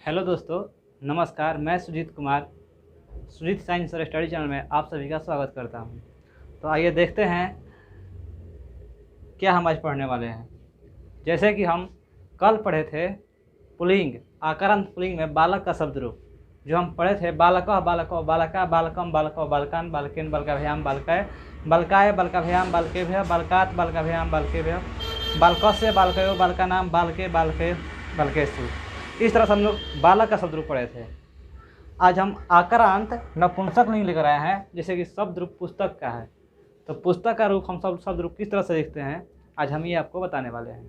Hello दोस्तों, नमस्कार। मैं सुजीत कुमार सुजीत साइंस और स्टडी चैनल में आप सभी का स्वागत करता हूं। तो आइए देखते हैं क्या हम आज पढ़ने वाले हैं। जैसे कि हम कल पढ़े थे पुल्लिंग आकारांत पुल्लिंग में बालक का शब्द रूप, जो हम पढ़े थे बालकः बालको बालका बालकम बालको बालकान बालकेन बालकाभ्याम बालकाय बालकाय बालकाभ्याम बालकेभ्यः बालकात् बालकाभ्याम बालकेभ्यः बालकस्य बालकयो बालकानां बालके बालके बालकेषु। इस तरह से हम लोग बालक का शब्द रूप पढ़े थे। आज हम आकारांत नपुंसक लिंग लेकर आए हैं, जैसे कि शब्द रूप पुस्तक का है। तो पुस्तक का रूप हम शब्द रूप किस तरह से देखते हैं, आज हम ये आपको बताने वाले हैं।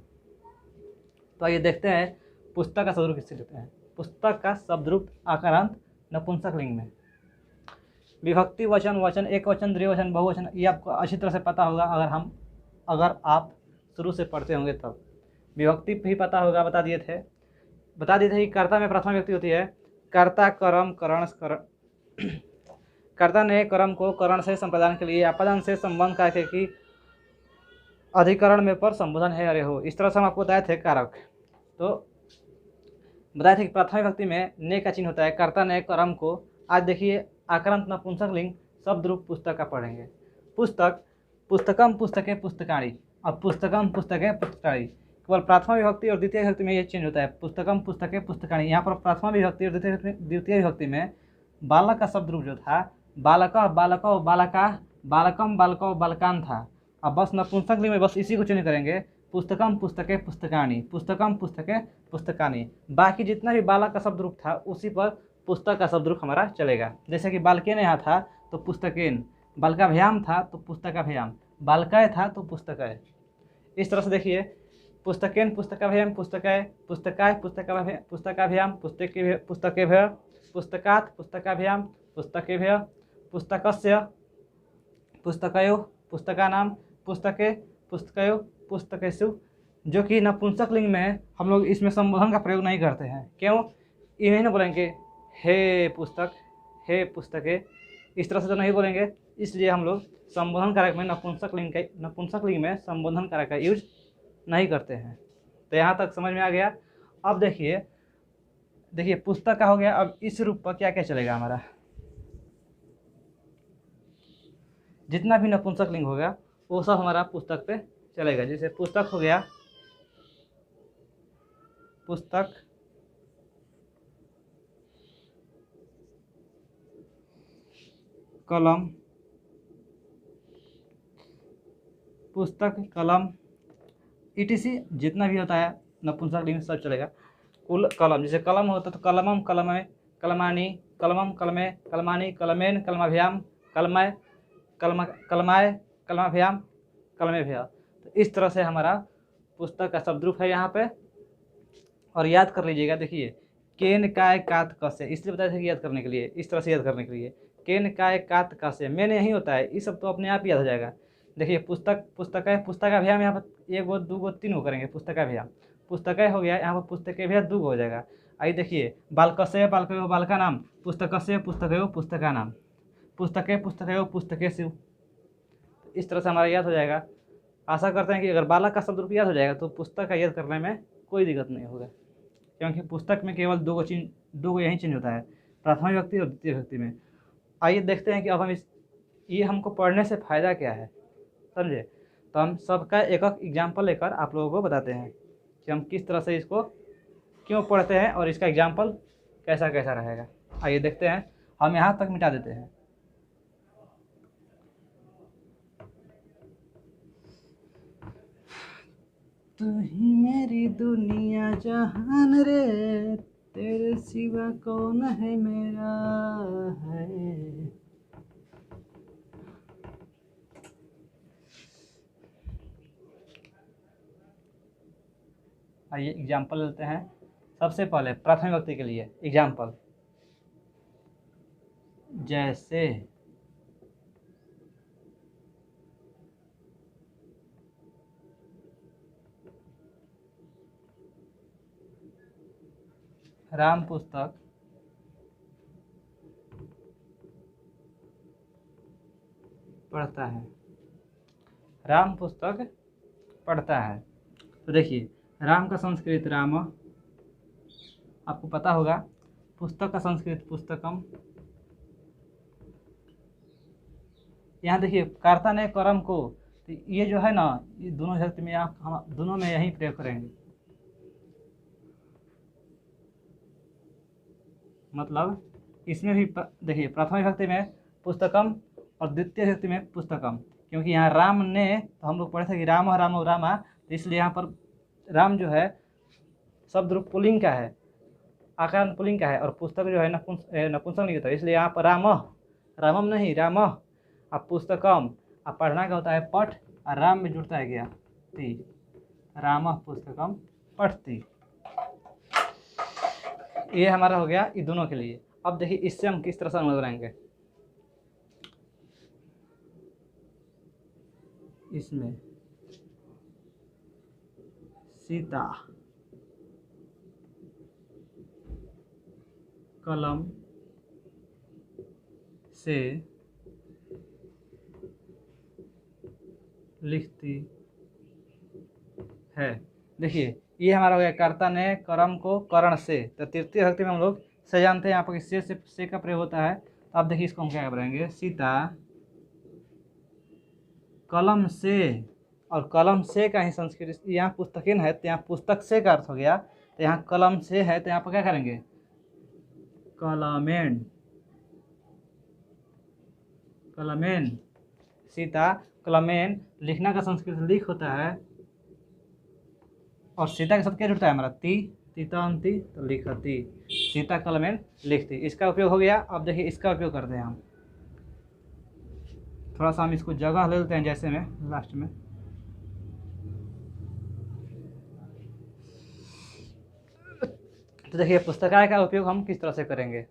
तो आइए देखते हैं पुस्तक का शब्द रूप किससे लेते हैं। पुस्तक का शब्द रूप आकारांत नपुंसक लिंग में विभक्ति वचन, वचन एक वचन, द्विवचन, बहुवचन, ये आपको अच्छी तरह से पता होगा अगर आप शुरू से पढ़ते होंगे तब। विभक्ति भी पता होगा, बता दिए थे कि कर्ता में प्रथमा व्यक्ति होती है। कर्ता कर्म करण कर्ता ने कर्म को करण से संप्रदान के लिए अपदान से संबंध करके कि अधिकरण में पर संबोधन है अरे हो। इस तरह से हम आपको बताए थे कारक। तो बताए थे कि प्रथमा विभक्ति में ने का चिन्ह होता है। कर्ता ने कर्म को। आज देखिए आकारांत नपुंसक लिंग शब्द रूप पुस्तक का पढ़ेंगे। पुस्तक, पुस्तकम पुस्तके पुस्तकाणी। अब पुस्तकम पुस्तके पुस्तकाणी केवल प्रथमा विभक्ति और द्वितीय विभक्ति में ये चेंज होता है। पुस्तकम पुस्तके पुस्तकाणी, यहाँ पर प्रथमा विभक्ति और द्वितीय विभक्ति में बालक का शब्द रूप जो था बालकः बालको बालका बालकम बालको बालकान था। अब बस नपुंसक लिंग में बस इसी को चेंज करेंगे, पुस्तकम पुस्तके पुस्तकाणी, पुस्तकम पुस्तके पुस्तकानी। बाकी जितना भी बालक का शब्द रूप था उसी पर पुस्तक का शब्द रूप हमारा चलेगा। जैसे कि बालकेन यहाँ था तो पुस्तकेन, बालकाभ्याम था तो पुस्तकाभ्याम, बालकाय था तो पुस्तकाय। इस तरह से देखिए पुस्तकेन पुस्तकाभ्याम पुस्तकाय, पुस्तकाय पुस्तकाभ्याम पुस्तकेभ्यः, पुस्तकात् पुस्तकाभ्याम पुस्तकेभ्यः, पुस्तकस्य पुस्तकयोः पुस्तकानां पुस्तके पुस्तकयोः पुस्तकेषु। जो कि नपुंसक लिंग में हम लोग इसमें संबोधन का प्रयोग नहीं करते हैं। क्यों? ये नहीं बोलेंगे हे पुस्तक, हे पुस्तके, इस तरह से तो नहीं बोलेंगे। इसलिए हम लोग संबोधन कारक में नपुंसक लिंग में संबोधन कारक का यूज नहीं करते हैं। तो यहाँ तक समझ में आ गया। अब देखिए पुस्तक का हो गया। अब इस रूप पर क्या क्या चलेगा हमारा, जितना भी नपुंसक लिंग होगा वो सब हमारा पुस्तक पे चलेगा। जैसे पुस्तक हो गया पुस्तक, कलम, पुस्तक कलम ईटीसी जितना भी होता है नपुंसक लिंग सब चलेगा। कुल कलम, जैसे कलम होता है तो कलमम कलमे कलमानी, कलमम कलमे कलमानी, कलमेन कलमाभ्याम कलमय कलमाय कलमाभ्याम कलमेभ्यः। तो इस तरह से हमारा पुस्तक का शब्द रूप है यहाँ पे। और याद कर लीजिएगा, देखिए केन काय कात कस्य, इसलिए बताया था कि याद करने के लिए, इस तरह से याद करने के लिए केन काय कात कस्य मैंने यही होता है, ये सब तो अपने आप याद हो जाएगा। देखिए पुस्तक पुस्तकाय पुस्तकाभ्याम, यहाँ पर एक गो दो गो तीन गो करेंगे। पुस्तकाभ्याम पुस्तकाय हो गया, यहाँ पर पुस्तकेभ्यः दो गो हो जाएगा। आइए देखिए बालकस्य बालकयो बालका नाम, पुस्तकस्य पुस्तकयो पुस्तका नाम, पुस्तके पुस्तकयो पुस्तकेषु। इस तरह से हमारा याद हो जाएगा। आशा करते हैं कि अगर बालक का शब्द रूप याद हो जाएगा तो पुस्तक का याद करने में कोई दिक्कत नहीं होगा, क्योंकि पुस्तक में केवल दो गो यही चेंज होता है, प्रथमा विभक्ति और द्वितीय विभक्ति में। आइए देखते हैं कि अब हम ये हमको पढ़ने से फ़ायदा क्या है, समझे। तो हम सबका एक एक एग्जाम्पल लेकर आप लोगों को बताते हैं कि हम किस तरह से इसको क्यों पढ़ते हैं और इसका एग्जाम्पल कैसा कैसा रहेगा। आइए देखते हैं। हम यहाँ तक मिटा देते हैं। तू ही मेरी दुनिया जहान रे, तेरे सिवा कौन है मेरा है। आइए एग्जाम्पल लेते हैं। सबसे पहले प्रथम विभक्ति के लिए एग्जाम्पल, जैसे राम पुस्तक पढ़ता है, राम पुस्तक पढ़ता है। तो देखिए राम का संस्कृत राम, आपको पता होगा पुस्तक का संस्कृत पुस्तकम। यहाँ देखिए कर्ता ने कर्म को, तो ये जो है ना, ये दोनों विभक्ति में आप हम दोनों में यही प्रयोग करेंगे। मतलब इसमें भी देखिए प्रथम विभक्ति में पुस्तकम और द्वितीय विभक्ति में पुस्तकम, क्योंकि यहाँ राम ने, तो हम लोग पढ़े थे कि राम राम रामा, तो इसलिए यहाँ पर राम जो है शब्द रूप पुल्लिंग का है, आकार पुल्लिंग का है, और पुस्तक जो है नपुंसकलिंग होता है, इसलिए यहाँ पर राम, रामम नहीं राम, अब पुस्तकम, अब पढ़ना का होता है पठ, और राम में जुड़ता है क्या ती, राम पुस्तकम पठती। ये हमारा हो गया ये दोनों के लिए। अब देखिए इससे हम किस तरह से अनुवाद बनाएंगे। इसमें सीता कलम से लिखती है। देखिए ये हमारा हो गया कर्ता ने कर्म को करण से, तो तृतीय विभक्ति में हम लोग से जानते हैं यहाँ पर से का प्रयोग होता है। तो अब देखिए इसको हम क्या करेंगे, सीता कलम से, और कलम से का ही संस्कृत, यहाँ पुस्तकेन है तो यहाँ पुस्तक से का अर्थ हो गया, तो यहाँ कलम से है तो यहाँ पर क्या करेंगे कलमेन, कलमेन, सीता कलमेन, लिखना का संस्कृत लिख होता है, और सीता के साथ क्या जुड़ता है हमारा ती, तीतांती, तो लिखती, सीता कलमेन लिखती, इसका उपयोग हो गया। अब देखिए इसका उपयोग करते हैं हम, थोड़ा सा हम इसको जगह ले लेते हैं, जैसे में लास्ट में तो देखिए पुस्तकालय का उपयोग हम किस तरह से करेंगे।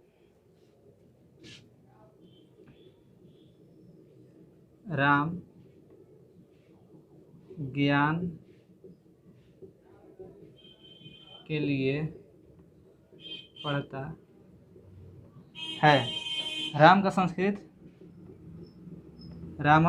राम ज्ञान के लिए पढ़ता है। राम का संस्कृत राम,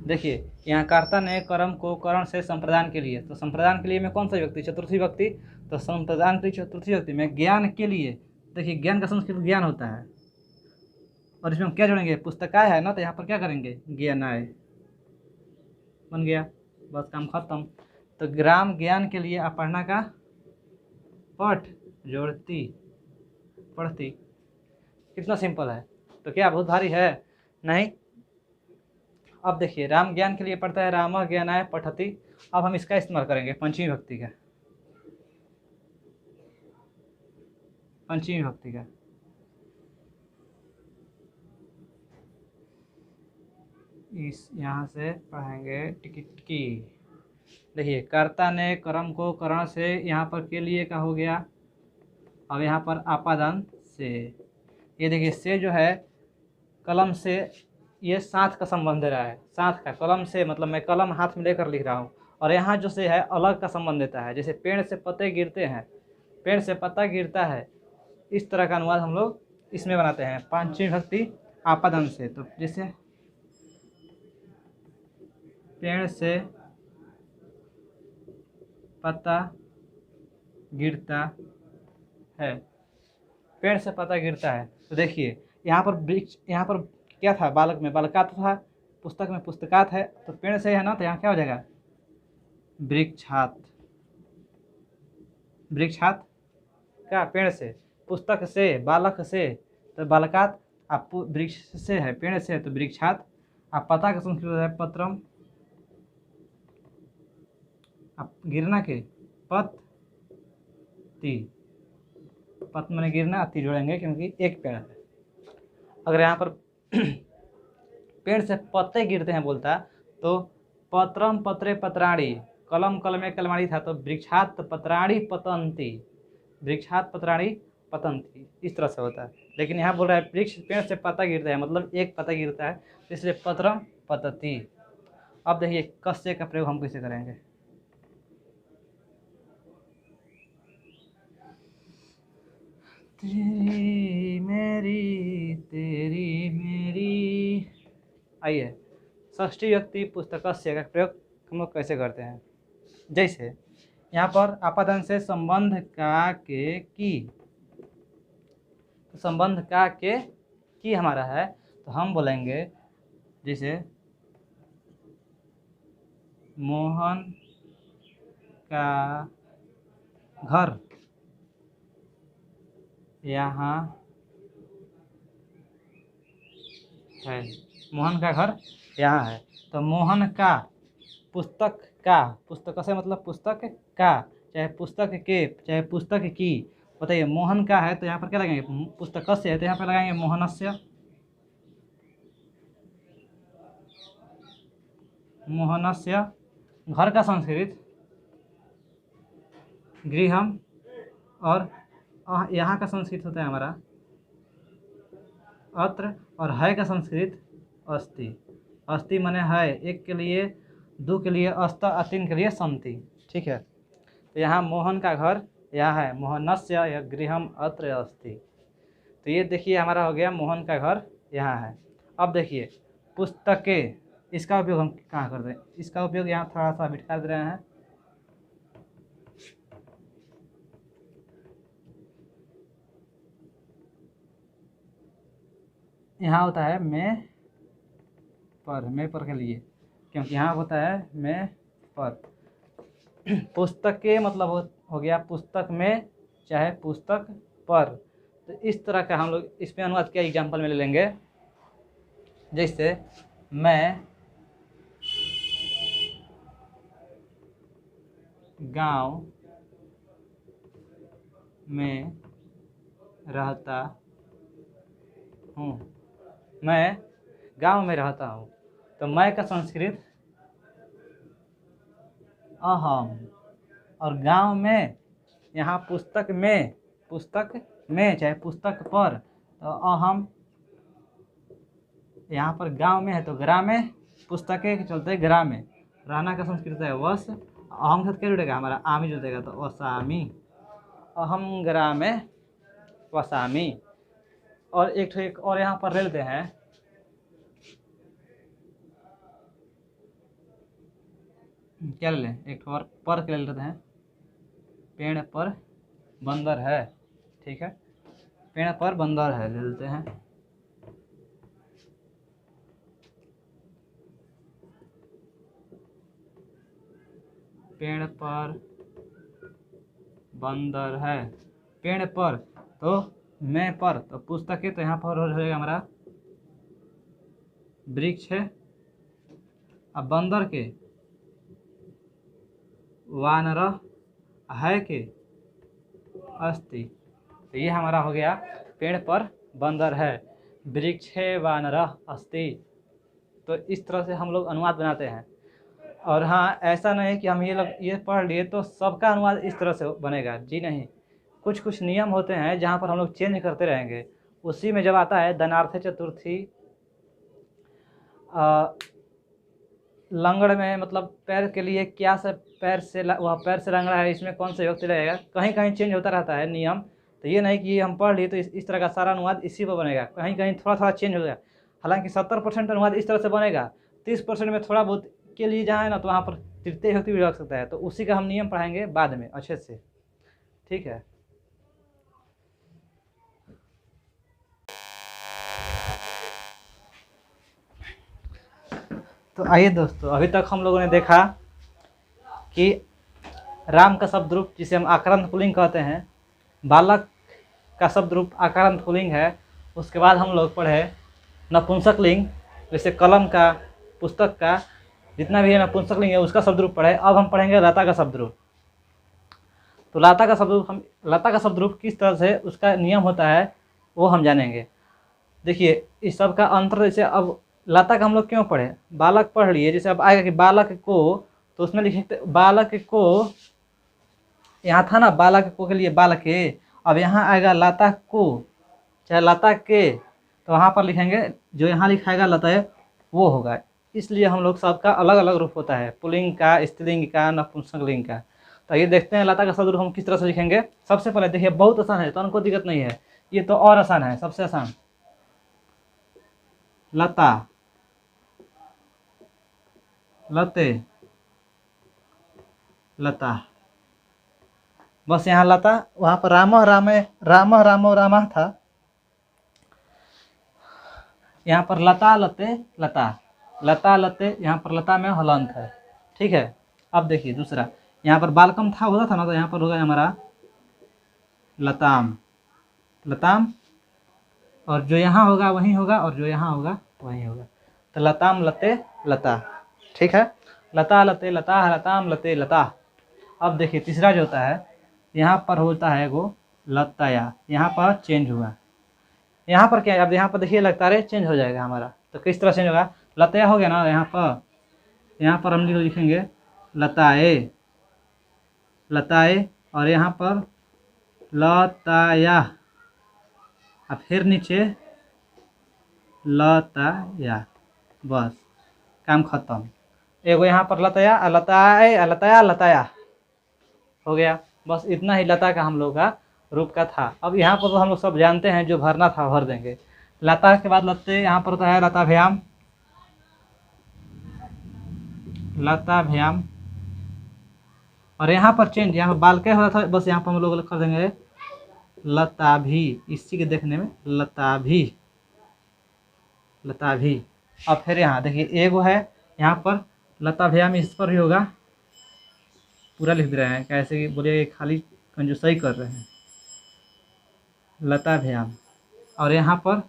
देखिए यहाँ कर्ता ने कर्म को करण से संप्रदान के लिए, तो संप्रदान के लिए में कौन सा व्यक्ति, चतुर्थी व्यक्ति, तो संप्रदान के चतुर्थी व्यक्ति में ज्ञान के लिए, देखिए ज्ञान का संस्कृत ज्ञान होता है, और इसमें हम क्या जोड़ेंगे पुस्तकाय है ना, तो यहाँ पर क्या करेंगे ज्ञानाय, बन गया, बस काम खत्म। तो ग्राम ज्ञान के लिए, आप पढ़ना का पठ जोड़ती पढ़ती, कितना सिंपल है, तो क्या बहुत भारी है नहीं। अब देखिए राम ज्ञान के लिए पढ़ता है, राम ज्ञानाय पठती। अब हम इसका इस्तेमाल करेंगे पंचमी भक्ति का, पंचमी भक्ति का, इस यहाँ से पढ़ेंगे टिकट की। देखिए कर्ता ने कर्म को करण से, यहाँ पर के लिए का हो गया, अब यहाँ पर आपादान से, ये देखिए से जो है कलम से, ये साथ का संबंध दे रहा है, साथ का, कलम से मतलब मैं कलम हाथ में लेकर लिख रहा हूँ, और यहाँ जो से है अलग का संबंध देता है, जैसे पेड़ से पत्ते गिरते हैं, पेड़ से पत्ता गिरता है, इस तरह का अनुवाद हम लोग इसमें बनाते हैं पंचमी भक्ति आपादान से। तो जैसे पेड़ से पत्ता गिरता है, पेड़ से पत्ता गिरता है, तो देखिए यहाँ पर वृक्ष, यहाँ पर क्या था बालक में बालकात था, पुस्तक में पुस्तकात है, तो पेड़ से है ना, तो यहाँ क्या हो जाएगा वृक्षात, वृक्षात क्या पेड़ से, पुस्तक से बालक से तो बालकात, आप वृक्ष से है पेड़ से है तो वृक्षात, आप पता का संस्कृत है पत्रम, आप गिरना के पत्ती, पत मैंने गिरना, अति जोड़ेंगे क्योंकि एक पेड़ है। अगर यहाँ पर पेड़ से पत्ते गिरते हैं बोलता, तो पत्रम पत्रे पत्राणी, कलम कलमे कलमाड़ी था, तो वृक्षात पत्राणी पतंती, वृक्षात पत्राणी पतंती, इस तरह से होता है। लेकिन यहाँ बोल रहा है वृक्ष पेड़ से पत्ता गिरता है, मतलब एक पत्ता गिरता है, इसलिए पत्रम पतती। अब देखिए कस्य का प्रयोग हम कैसे करेंगे। तेरी मेरी तेरी मेरी, आइए षष्ठी व्यक्ति पुस्तकस्य का प्रयोग हम लोग कैसे करते हैं। जैसे यहाँ पर आपादान से संबंध का के की, संबंध का के की हमारा है, तो हम बोलेंगे जैसे मोहन का घर यहाँ है, मोहन का घर यहाँ है। तो मोहन का, पुस्तक का, पुस्तक से मतलब पुस्तक का, चाहे पुस्तक के, चाहे पुस्तक की। बताइए मोहन का है तो यहाँ पर क्या लगाएंगे, पुस्तक से है तो यहाँ पर लगाएंगे मोहनस्य। मोहनस्य। घर का संस्कृत गृहम, और यहाँ का संस्कृत होता है हमारा अत्र, और है का संस्कृत अस्ति। अस्ति माने है, एक के लिए, दो के लिए अस्त, और तीन के लिए संति। ठीक है, तो यहाँ मोहन का घर यहाँ है, मोहनस्य या गृहम अत्र अस्ति। तो ये देखिए हमारा हो गया मोहन का घर यहाँ है। अब देखिए पुस्तकें, इसका उपयोग हम कहाँ करते हैं, इसका उपयोग यहाँ थोड़ा सा बिठा दे रहे हैं। यहाँ होता है मैं पर के लिए, क्योंकि यहाँ होता है मैं पर। पुस्तकें मतलब हो गया पुस्तक में, चाहे पुस्तक पर। तो इस तरह का हम लोग इसमें अनुवाद क्या एग्जाम्पल में ले लेंगे, जैसे मैं गांव में रहता हूँ, मैं गांव में रहता हूँ। तो मैं का संस्कृत अहम, और गांव में यहाँ पुस्तक में चाहे पुस्तक पर, तो अहम। यहाँ पर गांव में है तो ग्रामे, पुस्तकें के चलते ग्रामे। रहना का संस्कृत है वस, अहम के साथ क्या जुड़ेगा, हमारा आमी जुड़ेगा तो वसामी, अहम ग्रामे वसामी। और एक और यहाँ पर ले लेते हैं, क्या ले लें, एक और पर के ले लेते हैं, पेड़ पर बंदर है। ठीक है, पेड़ पर बंदर है ले लेते हैं। पेड़ पर बंदर है, पेड़ पर तो मैं पर, तो पुस्तकें तो यहाँ पर हो जाएगा हमारा वृक्ष है। अब बंदर के वानर है के अस्ति। तो ये हमारा हो गया पेड़ पर बंदर है, वृक्ष है, वानर अस्ति। तो इस तरह से हम लोग अनुवाद बनाते हैं। और हाँ, ऐसा नहीं है कि हम ये पढ़ लिए तो सबका अनुवाद इस तरह से बनेगा, जी नहीं। कुछ कुछ नियम होते हैं जहाँ पर हम लोग चेंज करते रहेंगे। उसी में जब आता है दनार्थे चतुर्थी, लंगड़ में मतलब पैर के लिए क्या से पैर से, वह पैर से लंगड़ा है, इसमें कौन सा विभक्ति लगेगा, कहीं कहीं चेंज होता रहता है नियम। तो ये नहीं कि हम पढ़ लिए तो इस तरह का सारा अनुवाद इसी पर बनेगा, कहीं कहीं थोड़ा थोड़ा चेंज हो गया। हालांकि 70% अनुवाद इस तरह से बनेगा, 30% में थोड़ा बहुत के लिए जहाँ है ना, तो वहाँ पर तृतीय विभक्ति भी लग सकता है। तो उसी का हम नियम पढ़ाएंगे बाद में अच्छे से। ठीक है, तो आइए दोस्तों, अभी तक हम लोगों ने देखा कि राम का शब्द रूप जिसे हम आकारांत पुल्लिंग कहते हैं, बालक का शब्द रूप आकारांत पुल्लिंग है। उसके बाद हम लोग पढ़े नपुंसक लिंग, जैसे कलम का, पुस्तक का, जितना भी है नपुंसक लिंग है उसका शब्द रूप पढ़े। अब हम पढ़ेंगे लता का शब्द रूप। तो लता का शब्द रूप किस तरह से उसका नियम होता है वो हम जानेंगे। देखिए इस सब का अंतर, जैसे अब लता का हम लोग क्यों पढ़े, बालक पढ़ लिए, जैसे अब आएगा कि बालक को, तो उसमें लिखे बालक को, यहाँ था ना बालक को के लिए बालक के, अब यहाँ आएगा लता को चाहे लता के, तो वहाँ पर लिखेंगे जो यहाँ लिखाएगा लता है वो होगा। इसलिए हम लोग सबका अलग अलग रूप होता है, पुल्लिंग का, स्त्रीलिंग का, नपुंसक लिंग का। तो ये देखते हैं लता का शब्द रूप हम किस तरह से लिखेंगे। सबसे पहले देखिए, बहुत आसान है तो उनको दिक्कत नहीं है, ये तो और आसान है, सबसे आसान लता, लते, लता, बस यहाँ लता, वहाँ पर राम रामे राम रामो रामा था, यहाँ पर लता लते लता, लता लते, यहाँ पर लता में हलंत है, ठीक है। अब देखिए दूसरा, यहाँ पर बालकम था होता था ना, तो यहाँ पर होगा हमारा लताम, लताम, और जो यहाँ होगा वहीं होगा, और जो यहाँ होगा वहीं होगा, तो लताम लते लता, ठीक है। लता लते लता, लताम लते लता। अब देखिए तीसरा जो होता है, यहाँ पर होता है वो लताया, यहाँ पर चेंज हुआ, यहाँ पर क्या है, अब यहाँ पर देखिए लतारे चेंज हो जाएगा हमारा, तो किस तरह चेंज होगा, लताया हो गया ना यहाँ पर हम लिखेंगे लताए, लताए, और यहाँ पर लताया, अब फिर नीचे लताया, बस काम खत्म। एगो यहाँ पर लताया, लताए, लताया, लताया हो गया, बस इतना ही लता का हम लोग का रूप का था। अब यहाँ पर तो हम लोग सब जानते हैं, जो भरना था भर देंगे। लता के बाद लते, यहाँ पर होता है लताभ्याम, लताभ्याम, और यहाँ पर चेंज, यहाँ पर बाल क्या हो रहा था, बस यहाँ पर हम लोग कर देंगे लताभी, इसी के देखने में लताभी, लताभी। अब फिर यहाँ देखिए एगो है, यहाँ पर लताभ्याम, इस पर भी होगा, पूरा लिख दे रहे हैं, कैसे कि बोलिए खाली कंजूसई कर रहे हैं, लताभ्याम, और यहाँ पर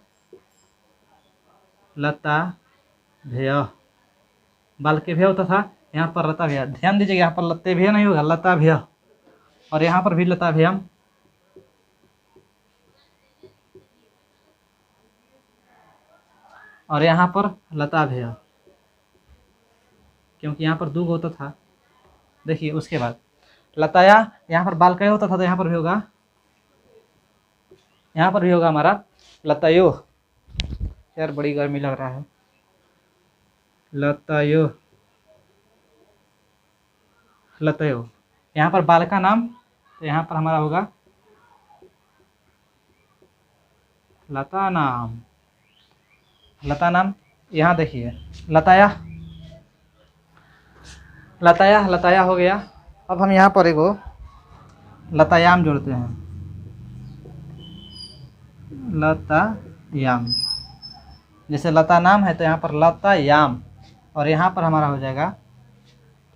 लताभ्य, बाल के भ्य होता था, यहाँ पर लताभ्य, ध्यान दीजिएगा यहाँ पर लत्ते भ्य नहीं होगा, लताभ्य, और यहाँ पर भी लताभ्याम, और यहाँ पर लताभ्य, क्योंकि यहाँ पर दूग होता था। देखिए उसके बाद लताया, यहाँ पर बाल क्या होता था, तो यहाँ पर भी होगा, यहाँ पर भी होगा हमारा लतायो, यार बड़ी गर्मी लग रहा है, लतायो, लतायो, यहाँ पर बाल का नाम, तो यहाँ पर हमारा होगा लता नाम, लता नाम। यहाँ देखिए लताया, लताया, लताया हो गया। अब हम यहाँ पर एगो लतायाम जोड़ते हैं, लतायाम, जैसे लता नाम है तो यहाँ पर लतायाम, और यहाँ पर हमारा हो जाएगा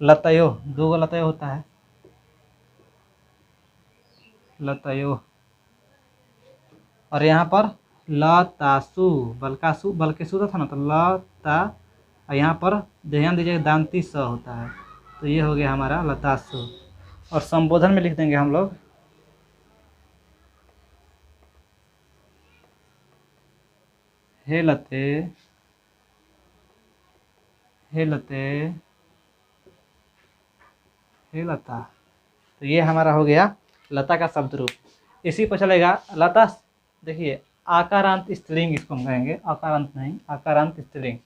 लतयो, दो गो लतयो होता है, लतयो, और यहाँ पर लतासु, बलकासु, बलकेसु था ना, तो लता, और यहाँ पर ध्यान दीजिएगा दांती स होता है, तो ये हो गया हमारा लतासु। और संबोधन में लिख देंगे हम लोग हे लते, हे लते, हे लता, तो ये हमारा हो गया लता का शब्द रूप। इसी पर चलेगा लता, देखिए आकारांत स्त्रीलिंग इसको हम कहेंगे, आकारांत नहीं, आकारांत स्त्रीलिंग।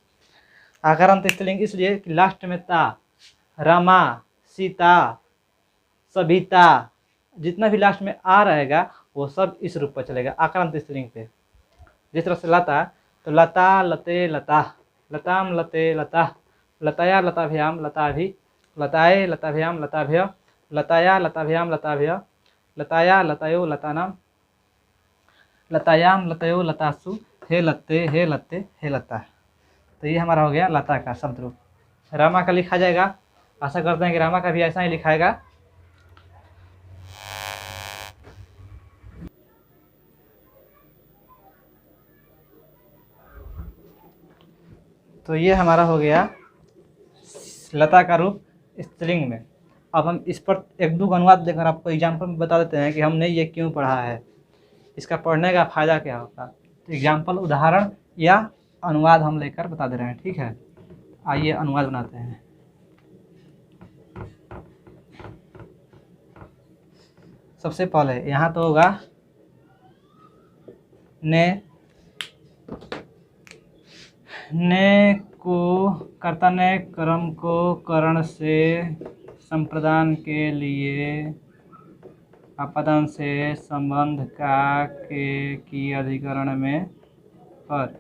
आकारांत स्त्रीलिंग इसलिए कि लास्ट में ता, रमा, सीता, सभिता, जितना भी लास्ट में आ रहेगा वो सब इस रूप पर चलेगा, आकारांत स्त्रीलिंग पे। जिस तरह से लता, तो लता लते लता, लताम लते लता, लताया लताभ्याम लताभि, लताए लताभ्याम लताभ्य, लताया लताभ्याम लताभ्य, लताया लतयो लतानाम, लतायाम लतयो लतासु, हे लत्ते, हे लत्ते, हे लता। तो ये हमारा हो गया लता का शब्द रूप। रामा का लिखा जाएगा, आशा करते हैं कि रामा का भी ऐसा ही लिखाएगा। तो ये हमारा हो गया लता का रूप स्त्रीलिंग में। अब हम इस पर एक दो अनुवाद देकर आपको एग्जाम्पल में बता देते हैं कि हमने ये क्यों पढ़ा है, इसका पढ़ने का फ़ायदा क्या होता है। तो एग्जाम्पल, उदाहरण या अनुवाद हम लेकर बता दे रहे हैं, ठीक है। आइए अनुवाद बनाते हैं। सबसे पहले यहाँ तो होगा ने को, कर्ता ने कर्म को करण से संप्रदान के लिए अपदान से संबंध का के की अधिकरण में पर।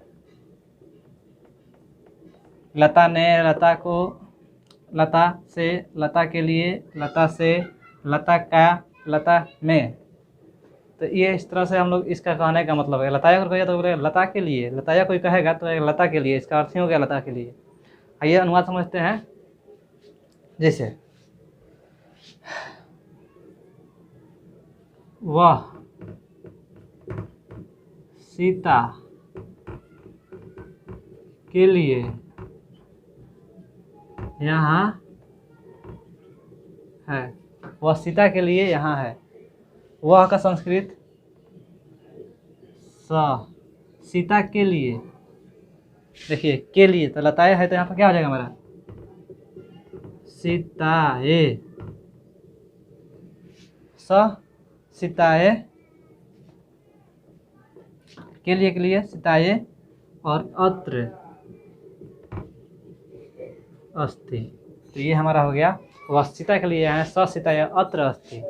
लता ने लता को, लता से, लता के लिए, लता से, लता का, लता में, तो ये इस तरह से हम लोग इसका कहने का मतलब है। लताया को कहेगा तो बोलेगा लता के लिए, लताया कोई कहेगा तो लता के लिए, इसका अर्थ ही हो गया लता के लिए। आइए अनुवाद समझते हैं। जैसे वह सीता के लिए यहाँ है, वह सीता के लिए यहाँ है। वह का संस्कृत सीता के लिए, देखिए के लिए तो लताए है तो यहाँ पर क्या हो जाएगा हमारा सीताए, सीताए के लिए सीताए, और अत्र अस्ति, तो ये हमारा हो गया वह सीता के लिए यहाँ, सीताए अत्र अस्ति।